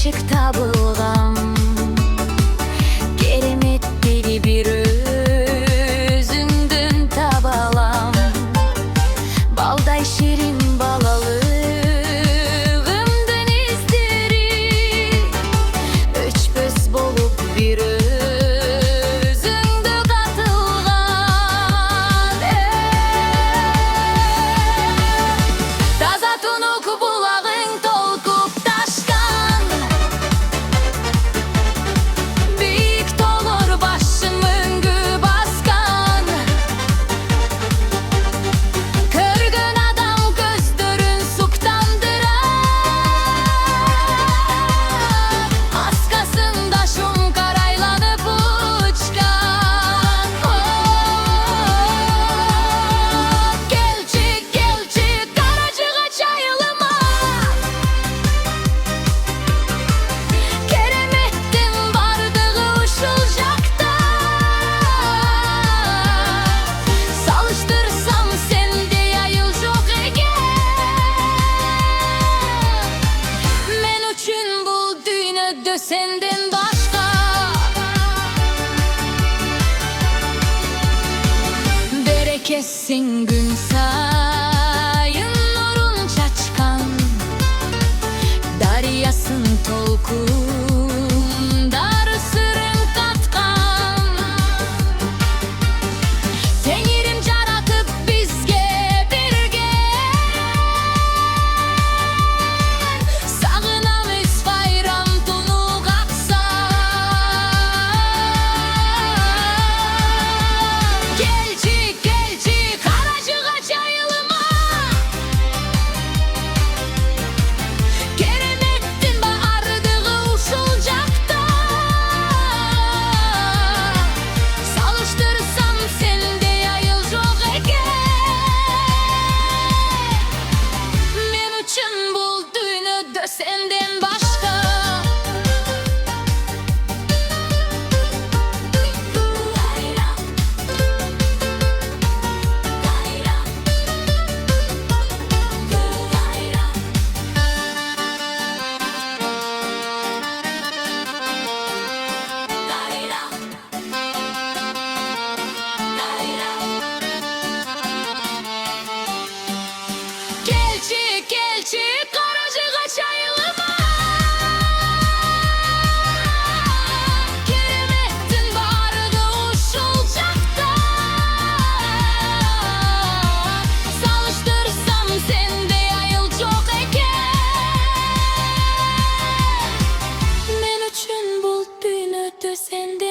aşık tabılğam. Keremet deli bir özündün tabalam. Balday şirin balalığımdın izdiri. Öçpös bolup bir özündü katılgan. Taza tunuk bulağın tolkup taşkan. Büyük dolur başın müngü baskan. Körgün adam gözdörün suktandırar. Askasında şum karaylanıp uçkan. Gelçik gelçik karacığa çayılıma. Keremettin bardığı uşulcakta. Salıştırsam sende yayıl çok ege. Men üçün bul düğünödö senden başka. Bereketsin gün sayın nurun çaçkan. Daryasın tolkun darı sırın katkan. Teňirim jaratıp bizge birge. Sagınamız bayram tunuk aksan. Gelçik gelçik karacığa çayılıma. Keremettin bardığı uşulcakta. Salıştırsam sende yayıl çok ege. Men üçün bul düğünödö senden başka. Gelçik gelçik karacığa çayılıma. Keremettin bardığı uşulcakta. Salıştırsam sende yayıl çok ege. Men üçün bul düğünödö senden